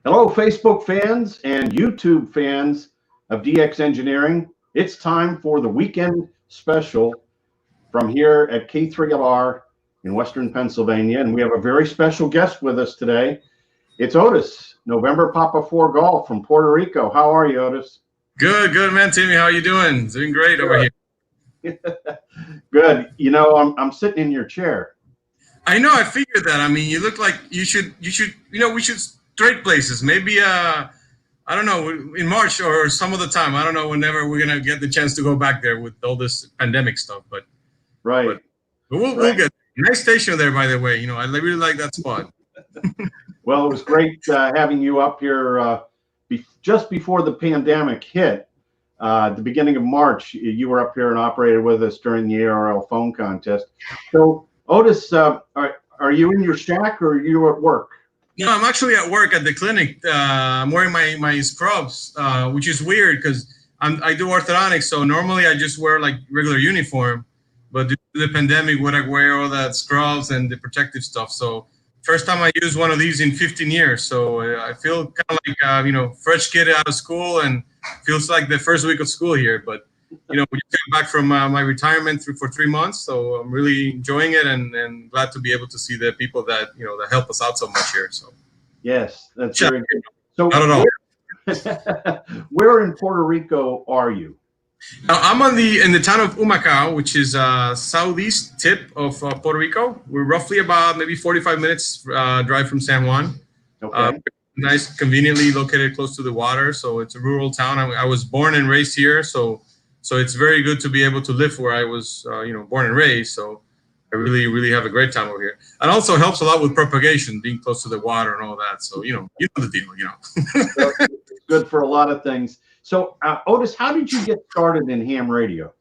Hello, Facebook fans and YouTube fans of DX Engineering. It's time for the weekend special from here at K3LR in Western Pennsylvania. And we have a very special guest with us today. It's Otis, November Papa 4 Golf from Puerto Rico. How are you, Otis? Good, man, Timmy. How are you doing? Doing great over here. Good. You know, I'm sitting in your chair. I know. I figured that. I mean, you look like you should. We should trade places. Maybe I don't know, in March or some other time. I don't know, whenever we're gonna get the chance to go back there with all this pandemic stuff. But right. We'll get nice station there, by the way. You know, I really like that spot. Well, it was great having you up here just before the pandemic hit. At the beginning of March, you were up here and operated with us during the ARL phone contest. So, Otis, are you in your shack or are you at work? No, I'm actually at work at the clinic. I'm wearing my scrubs, which is weird because I do orthodontics. So normally I just wear like regular uniform, but due to the pandemic, would I wear all that scrubs and the protective stuff? So first time I use one of these in 15 years. So I feel kind of like fresh kid out of school, and feels like the first week of school here. But we just came back from my retirement for 3 months, so I'm really enjoying it and glad to be able to see the people that that help us out so much here. So yes, that's very good. So I don't know. Where in Puerto Rico are you? Now, I'm in the town of Humacao, which is southeast tip of Puerto Rico. We're roughly about maybe 45 minutes drive from San Juan. Okay. Nice, conveniently located close to the water, so it's a rural town. I was born and raised here, so it's very good to be able to live where I was, born and raised. So I really have a great time over here. And also helps a lot with propagation, being close to the water and all that. So, you know the deal, It's good for a lot of things. So, Otis, how did you get started in ham radio?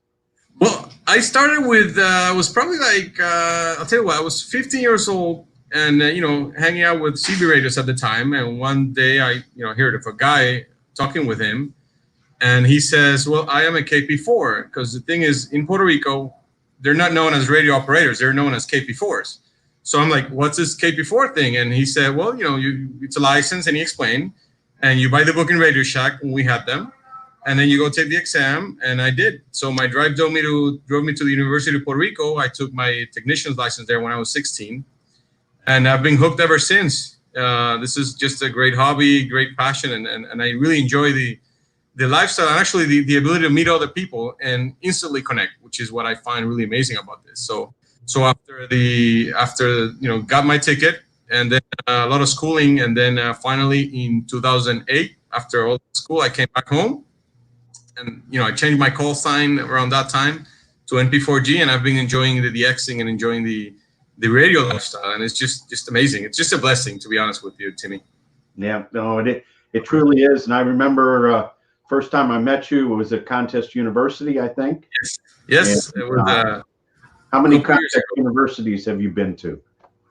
Well, I started with, I was probably like, I'll tell you what, I was 15 years old and, hanging out with CB radios at the time. And one day I, heard of a guy talking with him. And he says, well, I am a KP4, because the thing is, in Puerto Rico, they're not known as radio operators. They're known as KP4s. So I'm like, what's this KP4 thing? And he said, well, it's a license. And he explained, and you buy the book in Radio Shack when we had them. And then you go take the exam. And I did. So my drive drove me to the University of Puerto Rico. I took my technician's license there when I was 16. And I've been hooked ever since. This is just a great hobby, great passion. And I really enjoy the lifestyle, and actually the ability to meet other people and instantly connect, which is what I find really amazing about this. So after got my ticket, and then a lot of schooling, and then finally in 2008, after all school, I came back home, and I changed my call sign around that time to NP4G, and I've been enjoying the DXing and enjoying the radio lifestyle, and it's just amazing. It's just a blessing, to be honest with you, Timmy. Yeah, no, it truly is, and I remember. First time I met you was at Contest University, I think. Yes. And, it was, how many Contest Universities have you been to?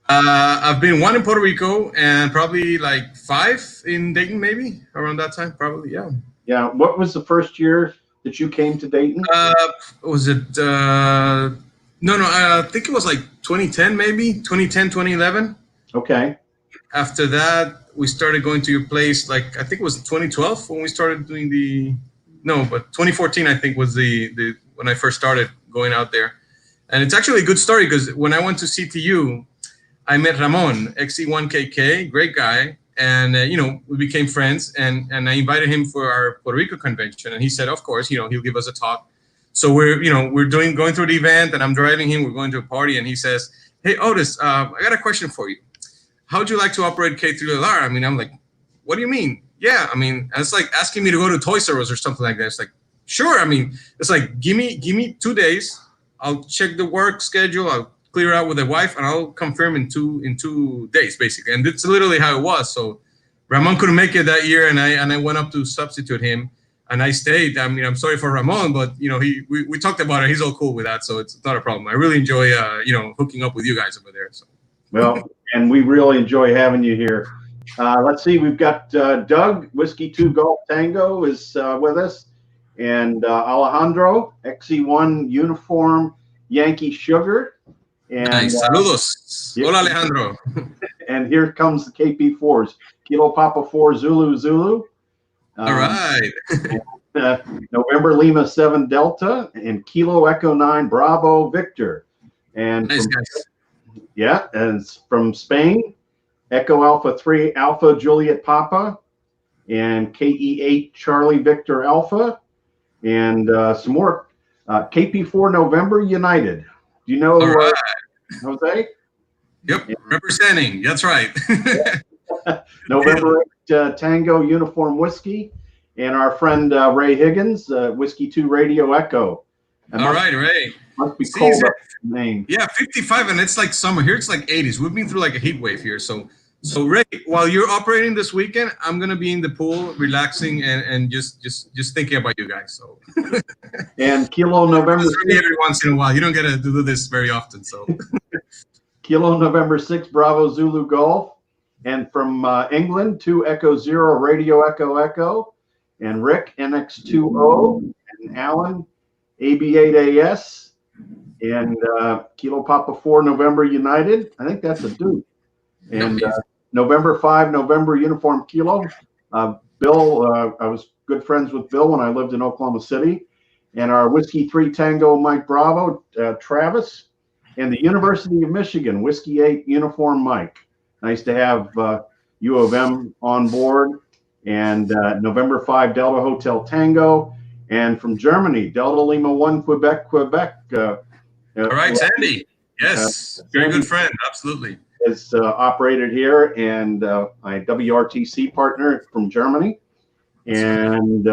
I've been one in Puerto Rico and probably like 5 in Dayton, maybe around that time, probably. Yeah. Yeah. What was the first year that you came to Dayton? Was it? No. I think it was like 2010, maybe 2010, 2011. Okay. After that, we started going to your place, like I think it was 2012 when we started doing but 2014 I think was the when I first started going out there. And it's actually a good story, because when I went to CTU, I met Ramon, XE1KK, great guy, and we became friends, and I invited him for our Puerto Rico convention, and he said, of course, he'll give us a talk. So we're going through the event, and I'm driving him, we're going to a party, and he says, hey, Otis, I got a question for you. How would you like to operate K3LR? I mean, I'm like, what do you mean? Yeah, I mean, it's like asking me to go to Toys R Us or something like that. It's like, sure. I mean, it's like, give me 2 days. I'll check the work schedule. I'll clear out with the wife, and I'll confirm in 2 days, basically. And it's literally how it was. So Ramon couldn't make it that year, and I went up to substitute him, and I stayed. I mean, I'm sorry for Ramon, but we talked about it. He's all cool with that, so it's not a problem. I really enjoy hooking up with you guys over there. So. Well, and we really enjoy having you here. Let's see, we've got Doug, Whiskey 2 Golf Tango is with us, and Alejandro, XE1 Uniform Yankee Sugar. And, nice. Saludos. Hola, Alejandro. And here comes the KP4s. Kilo Papa 4 Zulu Zulu. All right. November Lima 7 Delta and Kilo Echo 9 Bravo Victor. And Nice, from, guys. yeah, and from Spain, Echo Alpha 3 Alpha Juliet Papa and KE8 Charlie Victor Alpha, and some more KP4 November United. Do you know All right. Jose? Yep, representing. That's right. November 8 Tango Uniform Whiskey, and our friend Ray Higgins, Whiskey 2 Radio Echo. All right, Ray. Must be cold up name. Yeah, 55, and it's like summer. Here it's like 80s. We've been through like a heat wave here. So Ray, while you're operating this weekend, I'm gonna be in the pool, relaxing and just thinking about you guys. So and Kilo November 6, every once in a while. You don't get to do this very often. So Kilo November 6 Bravo Zulu Golf, and from England 2 Echo 0 Radio Echo Echo, and Rick NX20 and Alan AB8AS. And Kilo Papa 4 November United. I think that's a dude. And November 5 November Uniform Kilo. Bill, I was good friends with Bill when I lived in Oklahoma City. And our Whiskey 3 Tango Mike Bravo, Travis. And the University of Michigan Whiskey 8 Uniform Mike. Nice to have U of M on board. And November 5 Delta Hotel Tango. And from Germany, Delta Lima 1 Quebec, Quebec. All right, Sandy. Yes, very good friend. Absolutely. Is operated here, and my WRTC partner from Germany. And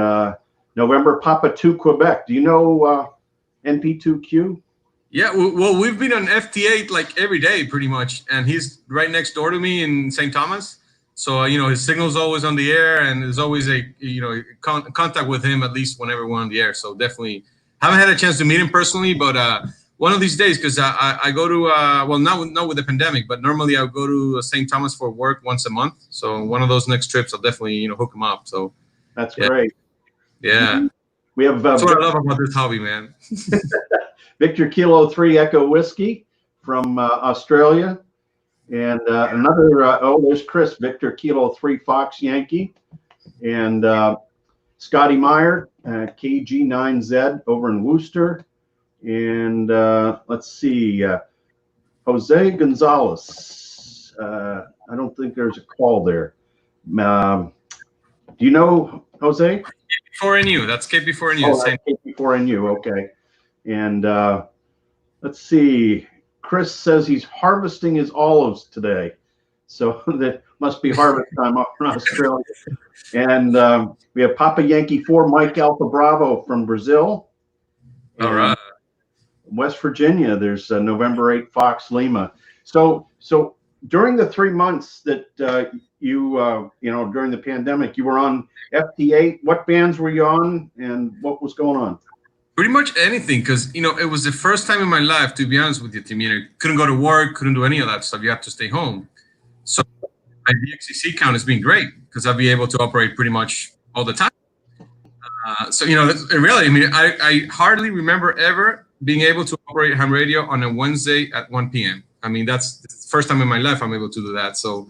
November Papa 2 Quebec. Do you know NP4G? Yeah, well, we've been on FT8 like every day pretty much, and he's right next door to me in St. Thomas. So, his signal's always on the air, and there's always a, contact with him at least whenever we're on the air. So definitely haven't had a chance to meet him personally, but one of these days, because I go to, well, not with the pandemic, but normally I go to St. Thomas for work once a month. So one of those next trips, I'll definitely, hook him up. So that's great. Yeah. We have that's what I love about this hobby, man. Victor Kilo 3 Echo Whiskey from Australia. And another, there's Chris, Victor Kilo 3 Fox Yankee. And Scotty Meyer, KG9Z over in Worcester. And let's see, Jose Gonzalez. I don't think there's a call there. Do you know Jose? KP4NU. That's KP4NU. Oh, that's KP4NU. Okay. And let's see. Chris says he's harvesting his olives today, so that must be harvest time up in Australia. And we have Papa Yankee 4 Mike Alpha Bravo from Brazil. All right. West Virginia, there's November 8 Fox Lima. So during the 3 months that during the pandemic, you were on FT8. What bands were you on, and what was going on? Pretty much anything, because it was the first time in my life, to be honest with you, Tim. Couldn't go to work, couldn't do any of that stuff. You have to stay home. So my DXCC count has been great because I'll be able to operate pretty much all the time. Really, I hardly remember ever being able to operate ham radio on a Wednesday at 1 p.m. That's the first time in my life I'm able to do that. So,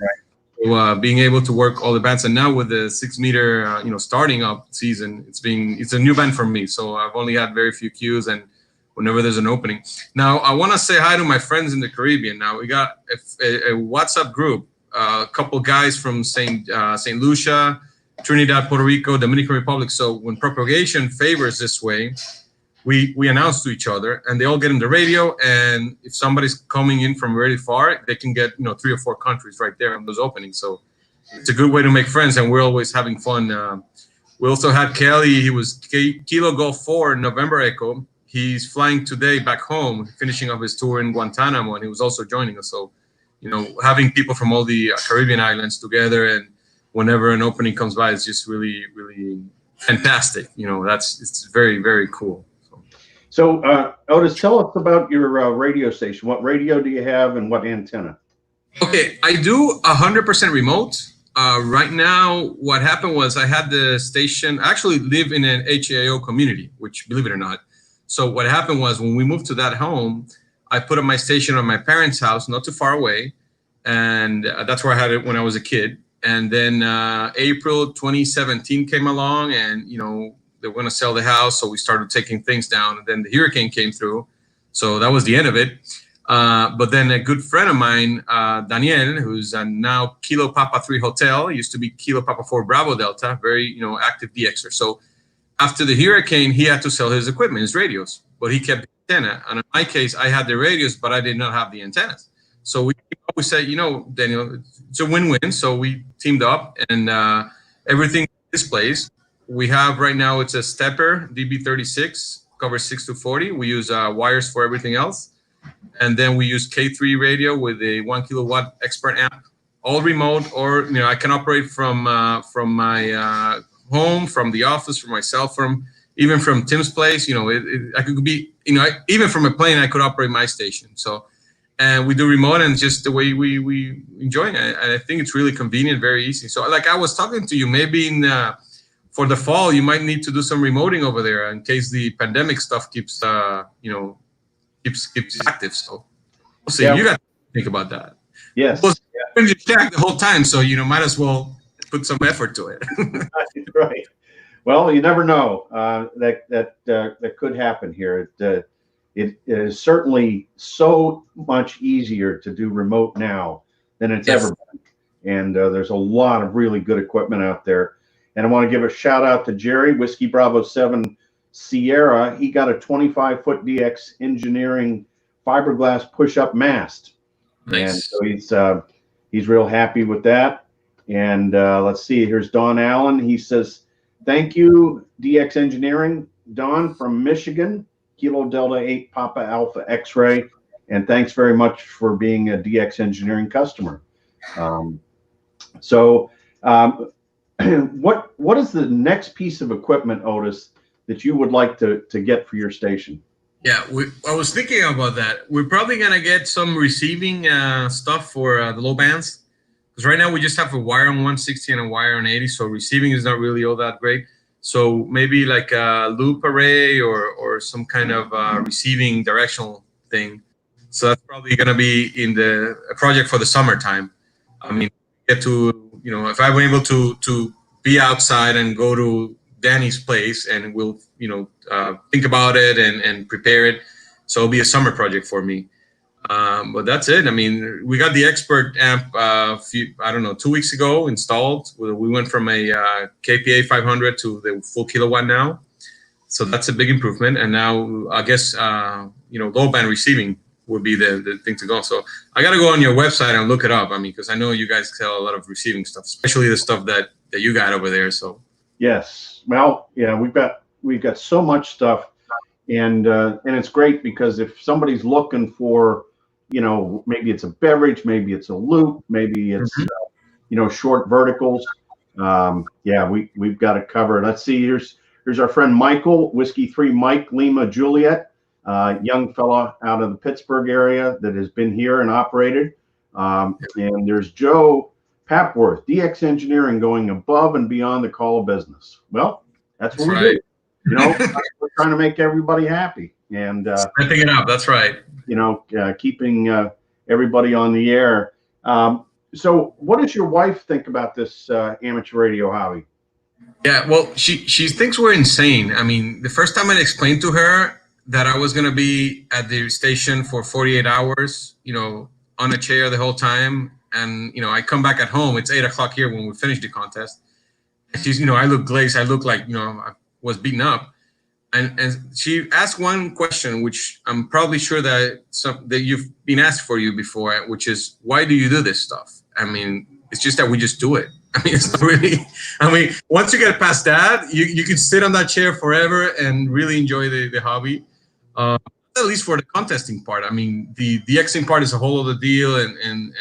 being able to work all the bands, and now with the 6 meter, starting up season, it's a new band for me. So I've only had very few cues, and whenever there's an opening. Now I want to say hi to my friends in the Caribbean. Now we got a WhatsApp group, a couple guys from Saint Lucia, Trinidad, Puerto Rico, Dominican Republic. So when propagation favors this way, we announce to each other, and they all get in the radio. And if somebody's coming in from very far, they can get 3 or 4 countries right there on those openings. So it's a good way to make friends, and we're always having fun. We also had Kelly. He was Kilo Golf 4 November Echo. He's flying today back home, finishing up his tour in Guantanamo, and he was also joining us. So, having people from all the Caribbean islands together, and whenever an opening comes by, it's just really, really fantastic. It's very, very cool. So, Otis, tell us about your radio station. What radio do you have, and what antenna? Okay, I do 100% remote. Right now, what happened was I had the station. I actually live in an HAO community, which, believe it or not. So what happened was when we moved to that home, I put up my station on my parents' house, not too far away. and that's where I had it when I was a kid. And then April 2017 came along, and they were going to sell the house, so we started taking things down. And then the hurricane came through, so that was the end of it. But then a good friend of mine, Daniel, who's now Kilo Papa 3 Hotel, used to be Kilo Papa 4 Bravo Delta, very active DXer. So after the hurricane, he had to sell his equipment, his radios, but he kept the antenna. And in my case, I had the radios, but I did not have the antennas. So we said, Daniel, it's a win-win. So we teamed up, and everything displays. We have right now, it's a stepper DB36, covers 6 to 40. We use wires for everything else. And then we use K3 radio with a 1 kilowatt expert amp, all remote, or I can operate from my home, from the office, from myself, even from Tim's place. I could be, even from a plane, I could operate my station. So, and we do remote, and just the way we enjoy it. I think it's really convenient, very easy. So, like I was talking to you, maybe for the fall, you might need to do some remoting over there in case the pandemic stuff keeps active. So we'll see. Yeah. You got to think about that. Yes. Well, you check the whole time, so might as well put some effort to it. Right. Well, you never know. That could happen here. It is certainly so much easier to do remote now than it's ever been. And there's a lot of really good equipment out there. And I want to give a shout out to Jerry, Whiskey Bravo 7 Sierra. He got a 25-foot DX engineering fiberglass push-up mast. Nice. And so he's real happy with that. And let's see, here's Don Allen. He says, thank you, DX Engineering. Don from Michigan, Kilo Delta 8 Papa Alpha X-Ray. And thanks very much for being a DX Engineering customer. What is the next piece of equipment, Otis, that you would like to get for your station? Yeah, I was thinking about that. We're probably going to get some receiving stuff for the low bands. Because right now we just have a wire on 160 and a wire on 80, so receiving is not really all that great. So maybe like a loop array or some kind of receiving directional thing. So that's probably going to be in a project for the summertime. I mean, get to, if I'm able to be outside and go to Danny's place, and we'll, think about it and prepare it. So it'll be a summer project for me. But that's it. I mean, we got the expert amp, 2 weeks ago installed. We went from a KPA 500 to the full kilowatt now. So that's a big improvement. And now I guess, low band receiving would be the thing to go. So I got to go on your website and look it up. I mean, because I know you guys sell a lot of receiving stuff, especially the stuff that you got over there. So yes, well, yeah, we've got so much stuff, and it's great because if somebody's looking for, maybe it's a beverage, maybe it's a loop, maybe it's short verticals. Yeah, we've got it covered. Let's see. Here's our friend Michael, Whiskey 3 Mike Lima Juliet. Young fella out of the Pittsburgh area that has been here and operated. And there's Joe Papworth, DX Engineering, going above and beyond the call of business. Well, that's what we do. We're trying to make everybody happy. And stepping it up, that's right. Keeping everybody on the air. So what does your wife think about this amateur radio hobby? Yeah, well, she thinks we're insane. I mean, the first time I explained to her that I was going to be at the station for 48 hours, on a chair the whole time. And, I come back at home, it's 8 o'clock here when we finish the contest. And she's, I look glazed. I look like, I was beaten up. And she asked one question, which I'm probably sure that you've been asked for you before, which is, why do you do this stuff? I mean, it's just that we just do it. I mean, it's not really, once you get past that, you can sit on that chair forever and really enjoy the hobby. At least for the contesting part. I mean, the DXing part is a whole other deal, and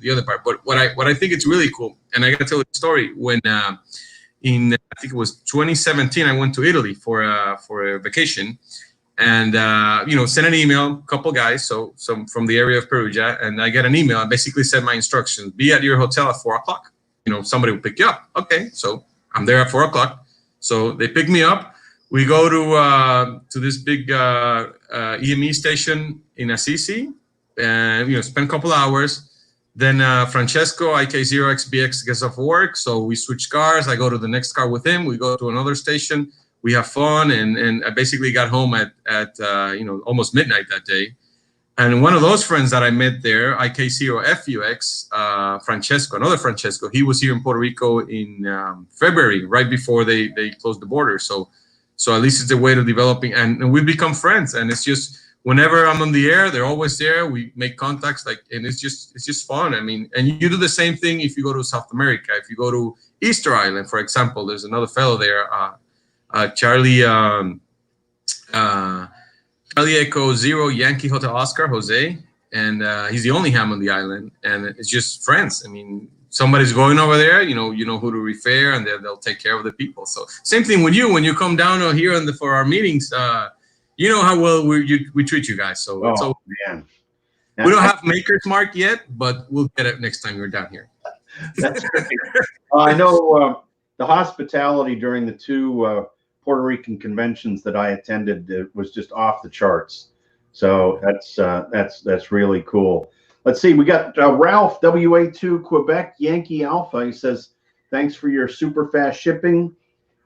the other part. But what I think it's really cool, and I got to tell you a story. When in I think it was 2017, I went to Italy for a vacation, and sent an email, a couple guys, so some from the area of Perugia, and I get an email and basically said my instructions: be at your hotel at 4 o'clock. Somebody will pick you up. Okay, so I'm there at 4 o'clock. So they pick me up. We go to this big EME station in Assisi, and spend a couple hours. Then Francesco, IK0XBX, gets off work, so we switch cars. I go to the next car with him. We go to another station. We have fun, and I basically got home at almost midnight that day. And one of those friends that I met there, IK0FUX, Francesco, another Francesco, he was here in Puerto Rico in February, right before they closed the border. So at least it's a way of developing, and we've become friends. And it's just, whenever I'm on the air, they're always there. We make contacts, and it's just fun. I mean, and you do the same thing if you go to South America. If you go to Easter Island, for example, there's another fellow there, Charlie Echo 0 Yankee Hotel Oscar, Jose, and he's the only ham on the island, and it's just friends. I mean, somebody's going over there, you know who to refer, and they'll take care of the people. So same thing with you when you come down here for our meetings. You know how well we treat you guys. So it's man. We don't have Maker's Mark yet, but we'll get it next time you're down here. That's great. I know the hospitality during the two Puerto Rican conventions that I attended was just off the charts. So that's really cool. Let's see, we got Ralph, WA2 Quebec Yankee Alpha. He says, thanks for your super fast shipping.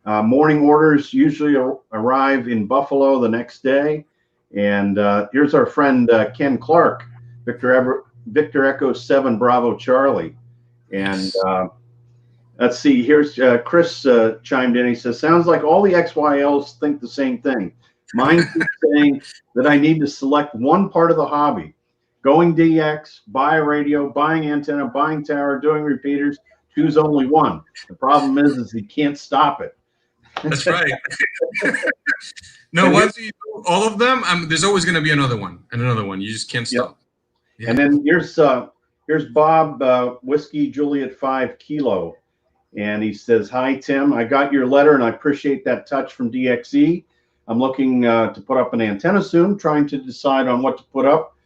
Morning orders usually arrive in Buffalo the next day. And here's our friend Ken Clark, Victor Echo 7 Bravo Charlie. And let's see, here's Chris chimed in. He says, sounds like all the XYLs think the same thing. Mine keeps saying that I need to select one part of the hobby. Going DX, buy a radio, buying antenna, buying tower, doing repeaters, choose only one. The problem is he can't stop it. That's right. No, once you do all of them, there's always going to be another one and another one. You just can't stop. Yep. Yeah. And then here's Bob, Whiskey Juliet 5 Kilo. And he says, hi, Tim. I got your letter, and I appreciate that touch from DXE. I'm looking to put up an antenna soon, trying to decide on what to put up.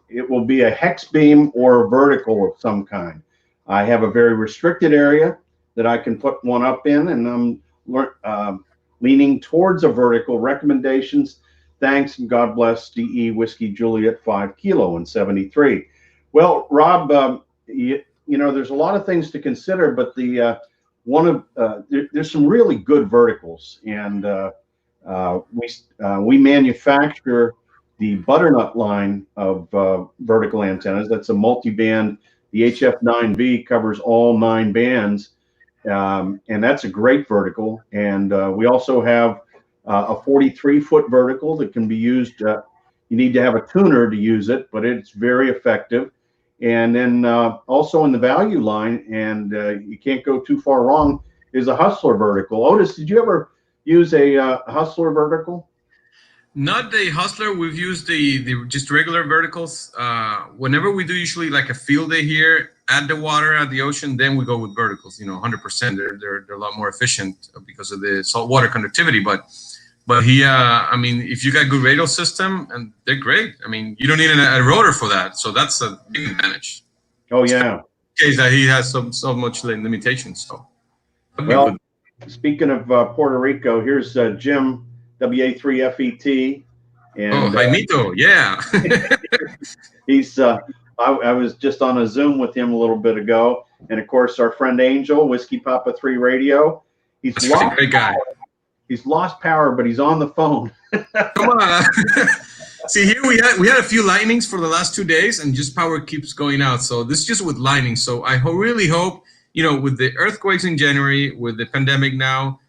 It will be a hex beam or a vertical of some kind. I have a very restricted area that I can put one up in, and I'm leaning towards a vertical. Recommendations? Thanks, and God bless DE Whiskey Juliet 5 Kilo and 73. Well, Rob, you know, there's a lot of things to consider, but there's some really good verticals, and we manufacture the Butternut line of vertical antennas. That's a multi-band. The HF9V covers all 9 bands, and that's a great vertical. And we also have a 43-foot vertical that can be used. You need to have a tuner to use it, but it's very effective. And then also in the value line, and you can't go too far wrong, is a Hustler vertical. Otis, did you ever use a Hustler vertical? Not the Hustler. We've used the just regular verticals. Whenever we do usually like a field day here at the water, at the ocean, then we go with verticals, 100%. They're a lot more efficient because of the saltwater conductivity. But here, I mean, if you got good radio system, and they're great. I mean, you don't need a rotor for that. So that's a big advantage. Oh, yeah. In case that he has so much limitations. So. Well, speaking of Puerto Rico, here's Jim, WA3FET. And, Jaimito, yeah. He's, I was just on a Zoom with him a little bit ago. And, of course, our friend Angel, Whiskey Papa 3 Radio. He's lost great guy. He's lost power, but he's on the phone. Come on. See, here we had a few lightnings for the last 2 days, and just power keeps going out. So this is just with lightning. So I really hope, with the earthquakes in January, with the pandemic now,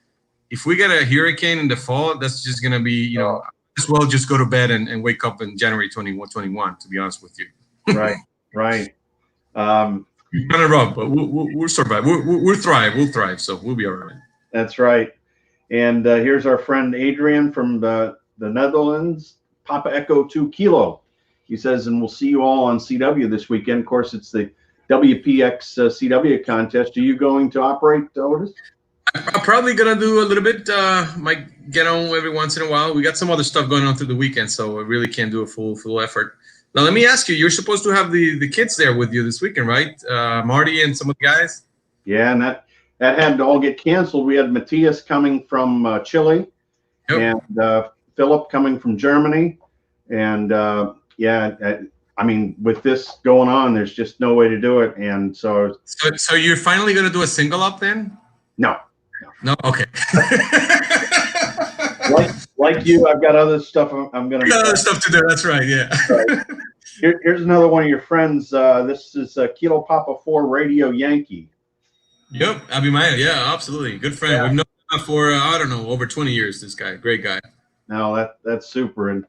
if we get a hurricane in the fall, that's just going to be, as well just go to bed and wake up in January 2021, to be honest with you. Right. Kind of rough, but we'll survive. We'll thrive. We'll thrive. So we'll be all right. That's right. And here's our friend Adrian from the Netherlands, Papa Echo 2 Kilo. He says, and we'll see you all on CW this weekend. Of course, it's the WPX CW contest. Are you going to operate, Otis? I'm probably going to do a little bit. Might get on every once in a while. We got some other stuff going on through the weekend, so I really can't do a full effort. Now, let me ask you, you're supposed to have the kids there with you this weekend, right? Marty and some of the guys? Yeah, and that had to all get canceled. We had Matthias coming from Chile, and Philip coming from Germany. And I I mean, with this going on, there's just no way to do it. And so you're finally going to do a single up then? No. Okay. like you, I've got other stuff I'm going to. Got other stuff to do. That's right. Yeah. Right. Here's another one of your friends. This is Kilo Papa 4 Radio Yankee. Yep, Abimaya. Yeah, absolutely. Good friend. Yeah. We've known him for I don't know, over 20 years. This guy, great guy. No, that's super. And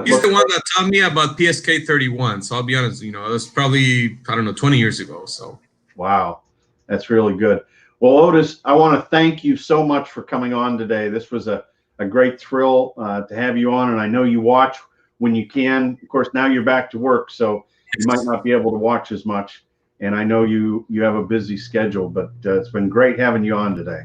he's the one that taught me about PSK 31. So I'll be honest, that's probably, I don't know, 20 years ago. So wow, that's really good. Well, Otis, I want to thank you so much for coming on today. This was a great thrill to have you on, and I know you watch when you can. Of course, now you're back to work, so you might not be able to watch as much. And I know you have a busy schedule, but it's been great having you on today.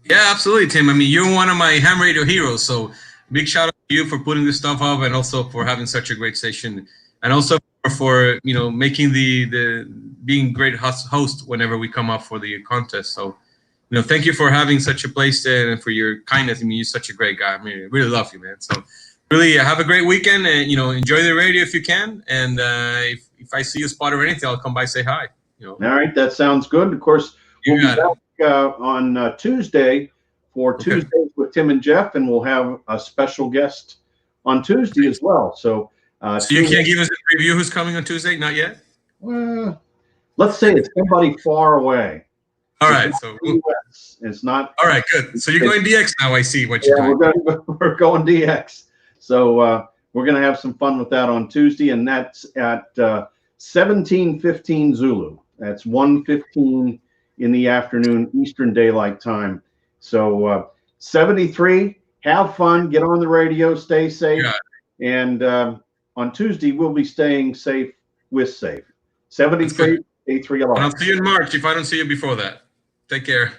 Yeah, absolutely, Tim. I mean, you're one of my ham radio heroes, so big shout out to you for putting this stuff up, and also for having such a great station, and also for making the being great host whenever we come up for the contest. So thank you for having such a place and for your kindness. I mean, you're such a great guy. I mean, I really love you, man. So really have a great weekend, and enjoy the radio if you can. And if I see you spot or anything, I'll come by, say hi. All right, that sounds good. Of course, we'll be back on Tuesday for Tuesdays with Tim and Jeff, and we'll have a special guest on Tuesday as well. So you can't give us a preview who's coming on Tuesday? Not yet? Well, let's say it's somebody far away. All right. So it's not. All right, good. So you're going DX now. I see what you're doing. We're going DX. So we're going to have some fun with that on Tuesday, and that's at 17:15 Zulu. That's 1:15 in the afternoon Eastern Daylight Time. So 73. Have fun. Get on the radio. Stay safe. And on Tuesday we'll be staying safe with safe. 73 K3LR. I'll see you in March if I don't see you before that. Take care.